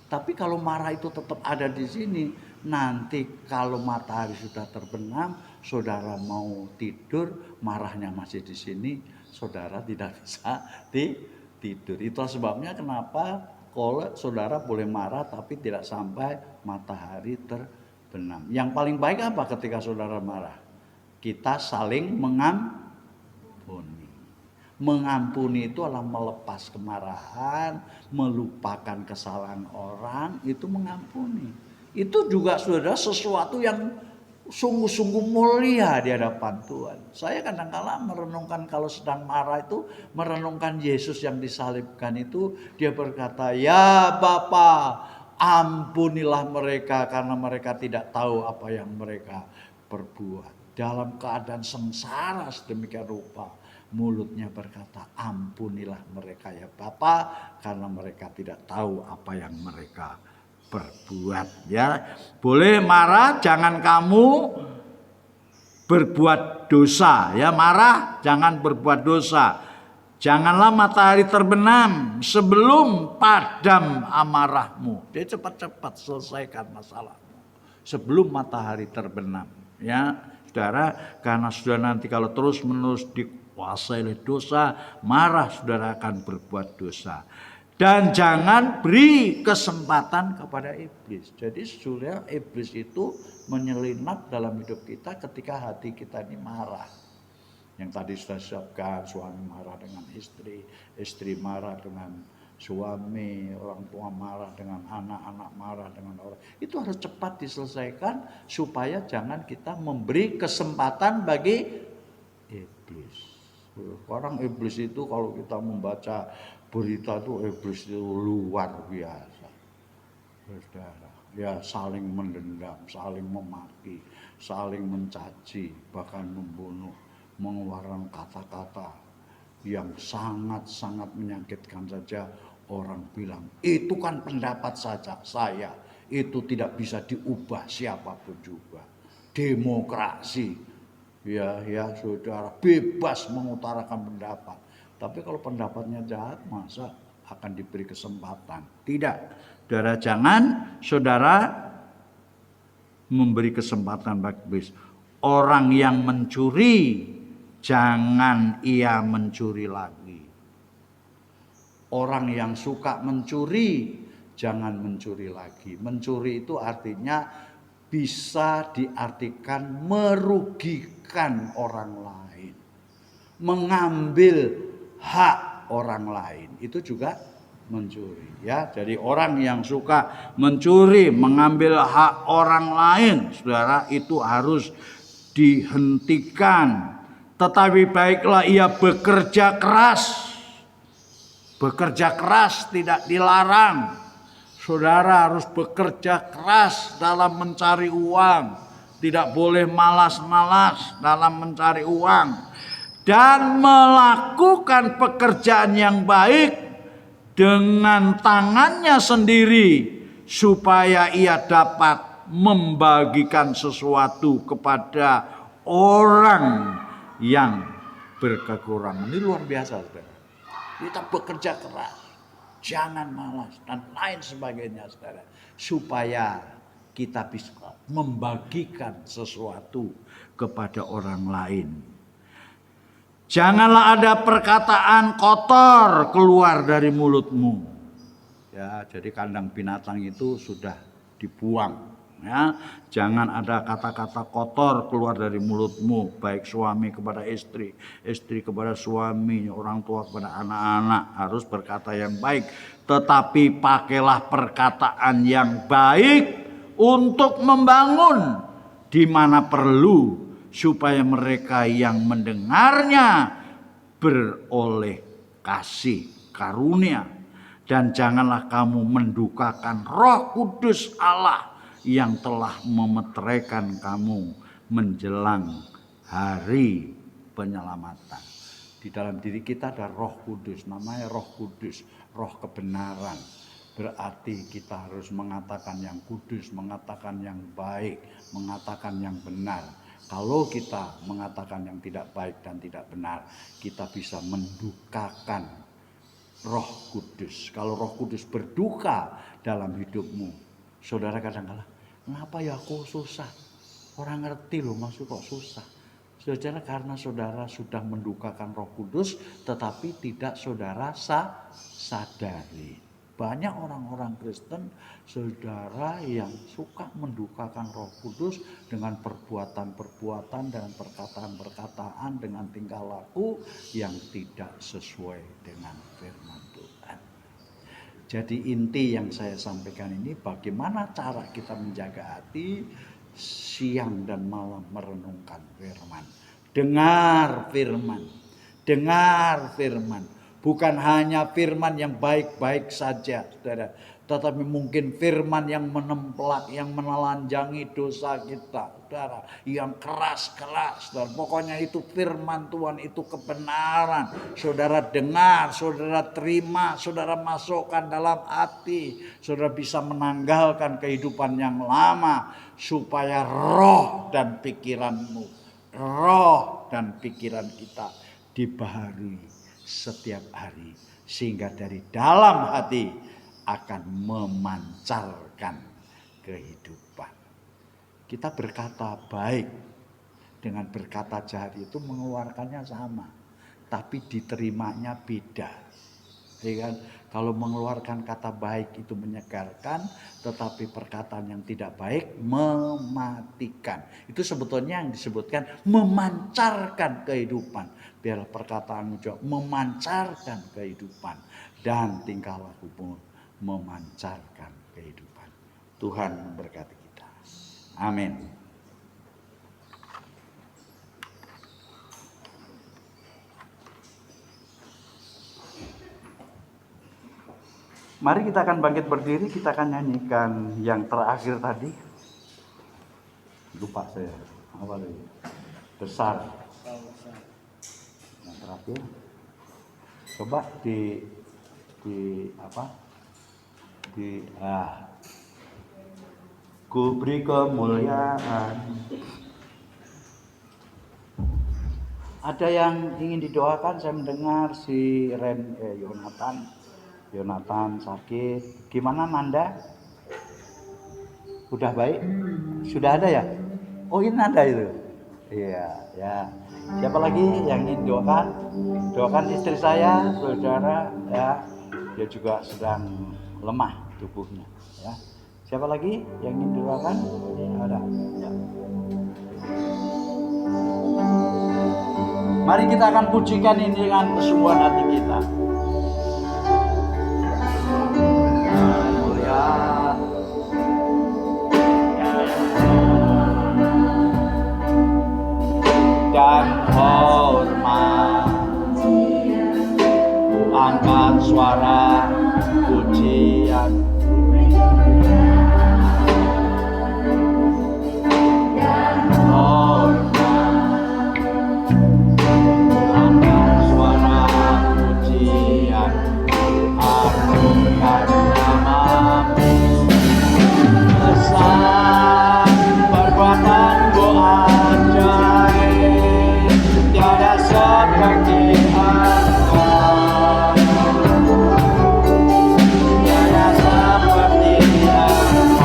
Tapi kalau marah itu tetap ada di sini, nanti kalau matahari sudah terbenam, saudara mau tidur, marahnya masih di sini, saudara tidak bisa tidur. Itulah sebabnya kenapa kalau saudara boleh marah tapi tidak sampai matahari terbenam. Yang paling baik apa ketika saudara marah? Kita saling mengampuni. Mengampuni itu adalah melepas kemarahan, melupakan kesalahan orang, itu mengampuni. Itu juga saudara sesuatu yang sungguh-sungguh mulia di hadapan Tuhan. Saya kadang-kala merenungkan kalau sedang marah itu, merenungkan Yesus yang disalibkan itu, dia berkata, "Ya Bapa, ampunilah mereka karena mereka tidak tahu apa yang mereka perbuat." Dalam keadaan sengsara sedemikian rupa, mulutnya berkata, "Ampunilah mereka ya Bapa, karena mereka tidak tahu apa yang mereka berbuat." Ya, boleh marah, jangan kamu berbuat dosa. Ya, marah, jangan berbuat dosa. Janganlah matahari terbenam sebelum padam amarahmu. Dia cepat-cepat selesaikan masalahmu sebelum matahari terbenam. Ya, saudara, karena sudah nanti kalau terus-menerus dikuasai oleh dosa, marah saudara akan berbuat dosa. Dan jangan beri kesempatan kepada iblis. Jadi sebenarnya iblis itu menyelinap dalam hidup kita ketika hati kita ini marah. Yang tadi sudah siapkan, suami marah dengan istri, istri marah dengan suami, orang tua marah dengan anak, anak marah dengan orang. Itu harus cepat diselesaikan supaya jangan kita memberi kesempatan bagi iblis. Orang iblis itu kalau kita membaca berita itu, iblis itu luar biasa. Saudara, ya saling mendendam, saling memaki, saling mencaci, bahkan membunuh, mengeluarkan kata-kata yang sangat-sangat menyakitkan saja. Orang bilang, itu kan pendapat saja saya, itu tidak bisa diubah siapapun juga. Demokrasi, ya saudara, bebas mengutarakan pendapat. Tapi kalau pendapatnya jahat, masa akan diberi kesempatan? Tidak. Saudara, jangan saudara memberi kesempatan bagi iblis. Orang yang mencuri, jangan ia mencuri lagi. Orang yang suka mencuri, jangan mencuri lagi. Mencuri itu artinya bisa diartikan merugikan orang lain. Mengambil hak orang lain, itu juga mencuri. Ya, jadi orang yang suka mencuri, mengambil hak orang lain, saudara, itu harus dihentikan. Tetapi baiklah ia bekerja keras. Bekerja keras tidak dilarang. Saudara harus bekerja keras dalam mencari uang. Tidak boleh malas-malas dalam mencari uang. Dan melakukan pekerjaan yang baik dengan tangannya sendiri. Supaya ia dapat membagikan sesuatu kepada orang yang berkekurangan. Ini luar biasa, saudara. Kita bekerja keras, jangan malas, dan lain sebagainya, saudara. Supaya kita bisa membagikan sesuatu kepada orang lain. Janganlah ada perkataan kotor keluar dari mulutmu. Ya, jadi kandang binatang itu sudah dibuang. Ya, jangan ada kata-kata kotor keluar dari mulutmu, baik suami kepada istri, istri kepada suami, orang tua kepada anak-anak. Harus berkata yang baik, tetapi pakailah perkataan yang baik untuk membangun di mana perlu, supaya mereka yang mendengarnya beroleh kasih karunia. Dan janganlah kamu mendukakan Roh Kudus Allah yang telah memeteraikan kamu menjelang hari penyelamatan. Di dalam diri kita ada Roh Kudus, namanya Roh Kudus, Roh kebenaran. Berarti kita harus mengatakan yang kudus, mengatakan yang baik, mengatakan yang benar. Kalau kita mengatakan yang tidak baik dan tidak benar, kita bisa mendukakan Roh Kudus. Kalau Roh Kudus berduka dalam hidupmu, saudara kadang-kadang, kenapa ya aku susah? Orang ngerti loh, maksud kok susah. Saudara, karena saudara sudah mendukakan Roh Kudus, tetapi tidak saudara sadari. Banyak orang-orang Kristen, saudara, yang suka mendukakan Roh Kudus dengan perbuatan-perbuatan, dengan perkataan-perkataan, dengan tingkah laku yang tidak sesuai dengan firman Tuhan. Jadi inti yang saya sampaikan ini, bagaimana cara kita menjaga hati siang dan malam merenungkan firman. Dengar firman. Dengar firman. Bukan hanya firman yang baik-baik saja, saudara. Tetapi mungkin firman yang menemplak, yang menelanjangi dosa kita, saudara. Yang keras-keras, saudara. Pokoknya itu firman Tuhan, itu kebenaran. Saudara dengar, saudara terima, saudara masukkan dalam hati. Saudara bisa menanggalkan kehidupan yang lama. Supaya roh dan pikiranmu, roh dan pikiran kita dibaharui setiap hari, sehingga dari dalam hati akan memancarkan kehidupan. Kita berkata baik dengan berkata jahat itu mengeluarkannya sama, tapi diterimanya beda. Ya kan? Kalau mengeluarkan kata baik itu menyegarkan, tetapi perkataan yang tidak baik mematikan. Itu sebetulnya yang disebutkan memancarkan kehidupan. Biar perkataanmu juga memancarkan kehidupan. Dan tingkah laku pun memancarkan kehidupan. Tuhan memberkati kita. Amin. Mari kita akan bangkit berdiri, kita akan nyanyikan yang terakhir tadi. Lupa saya, apa lagi? Besar. Yang terakhir. Coba Ku beri kemuliaan. Ada yang ingin didoakan, saya mendengar si Yonatan sakit. Gimana Nanda? Udah baik? Sudah ada ya? Oh ini Nanda itu? Iya ya. Siapa lagi yang ingin doakan? Doakan istri saya, saudara ya. Dia juga sedang lemah tubuhnya ya. Siapa lagi yang ingin doakan? Ada ya. Mari kita akan pujikan ini dengan kesungguhan hati kita. Dan hormat, ku angkat suara pujian. Dan hormat, ku angkat suara pujian. Agungkan namamu, besar perbuatanmu ajaib, tiada seperti Engkau, tiada seperti Engkau.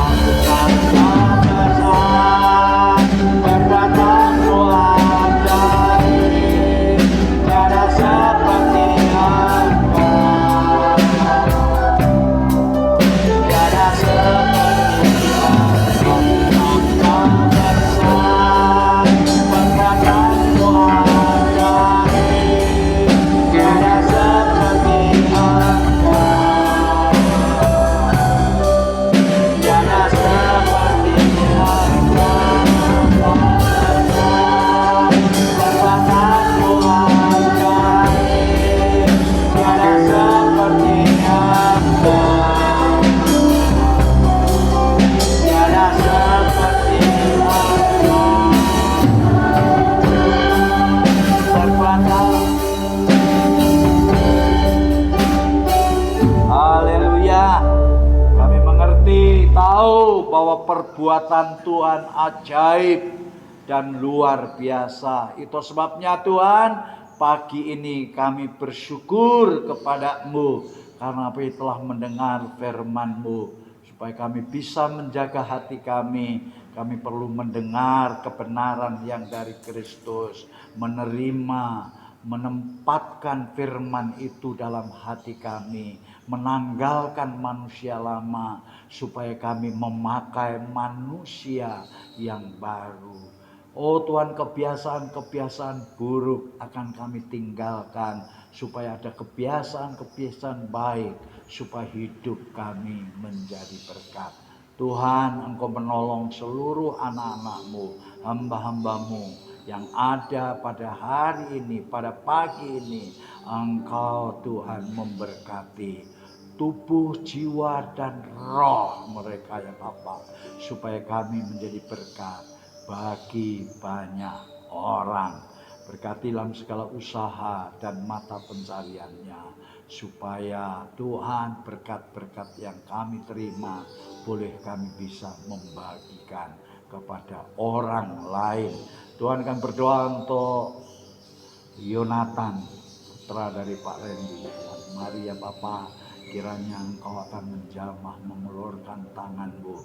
Besar perbuatanmu ajaib, tiada seperti Engkau. Tiada seperti Engkau. tahu bahwa perbuatan Tuhan ajaib dan luar biasa. Itu sebabnya Tuhan, pagi ini kami bersyukur kepada-Mu karena kami telah mendengar firman-Mu. Supaya kami bisa menjaga hati kami perlu mendengar kebenaran yang dari Kristus, menerima, menempatkan firman itu dalam hati kami, menanggalkan manusia lama, supaya kami memakai manusia yang baru. Oh Tuhan, kebiasaan-kebiasaan buruk akan kami tinggalkan, supaya ada kebiasaan-kebiasaan baik, supaya hidup kami menjadi berkat. Tuhan, Engkau menolong seluruh anak-anak-Mu, hamba-hamba-Mu yang ada pada hari ini, pada pagi ini. Engkau Tuhan memberkati tubuh, jiwa, dan roh mereka ya Bapa, supaya kami menjadi berkat bagi banyak orang. Berkati dalam segala usaha dan mata pencariannya, supaya Tuhan berkat-berkat yang kami terima boleh kami bisa membagikan kepada orang lain. Tuhan kan berdoa untuk Yonatan, putra dari Pak Randy. Mari ya Bapa, kiranya Engkau akan menjamah mengulurkan tangan-Mu.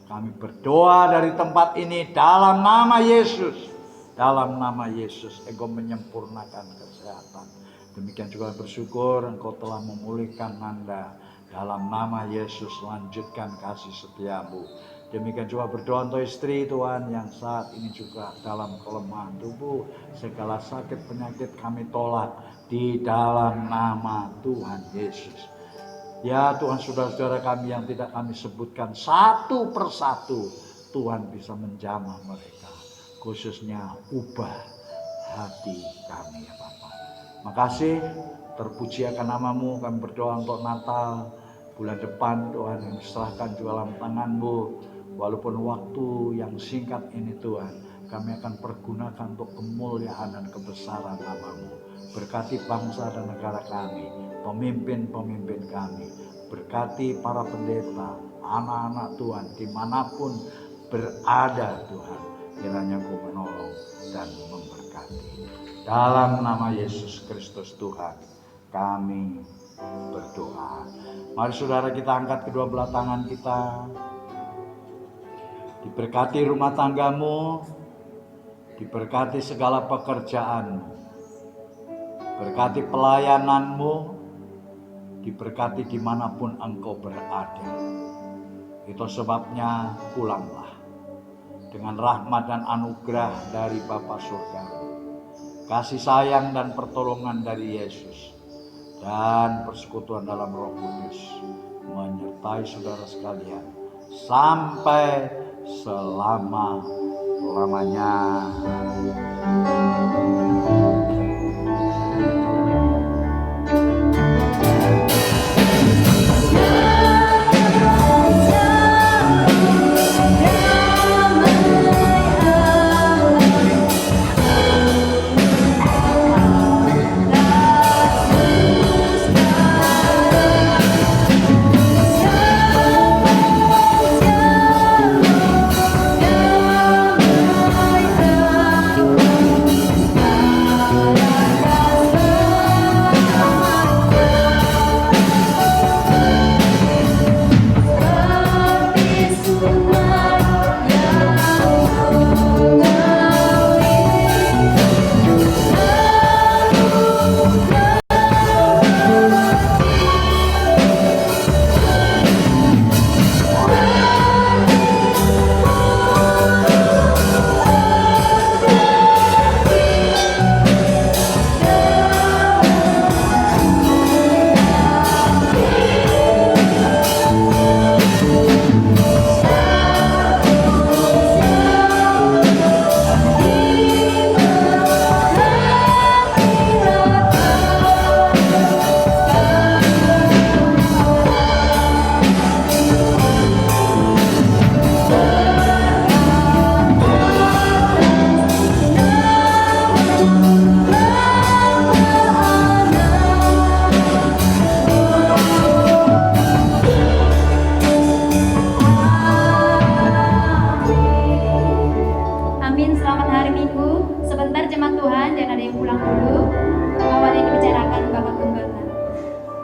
Kami berdoa dari tempat ini dalam nama Yesus. Dalam nama Yesus, Engkau menyempurnakan kesehatan. Demikian juga bersyukur Engkau telah memulihkan Nanda. Dalam nama Yesus, lanjutkan kasih setia-Mu. Demikian juga berdoa untuk istri Tuhan yang saat ini juga dalam kelemahan tubuh. Segala sakit penyakit kami tolak di dalam nama Tuhan Yesus. Ya Tuhan, saudara-saudara kami yang tidak kami sebutkan satu persatu, Tuhan bisa menjamah mereka. Khususnya ubah hati kami ya Bapa. Makasih, terpuji akan nama-Mu. Kami berdoa untuk Natal bulan depan Tuhan, yang diserahkan juga dalam tangan-Mu. Walaupun waktu yang singkat ini Tuhan, kami akan pergunakan untuk kemuliaan dan kebesaran nama-Mu. Berkati bangsa dan negara kami, pemimpin-pemimpin kami. Berkati para pendeta, anak-anak Tuhan dimanapun berada Tuhan. Kiranya Engkau menolong dan memberkati. Dalam nama Yesus Kristus Tuhan, kami berdoa. Mari saudara kita angkat kedua belah tangan kita. Diberkati rumah tanggamu, diberkati segala pekerjaanmu, berkati pelayananmu, diberkati dimanapun engkau berada. Itu sebabnya pulanglah dengan rahmat dan anugerah dari Bapa Surga, kasih sayang dan pertolongan dari Yesus, dan persekutuan dalam Roh Kudus menyertai saudara sekalian sampai selama-lamanya. izin selamat hari Minggu. Sebentar jemaat Tuhan, jangan ada yang pulang dulu. Awal ini bicarakan Bapak Tunggal.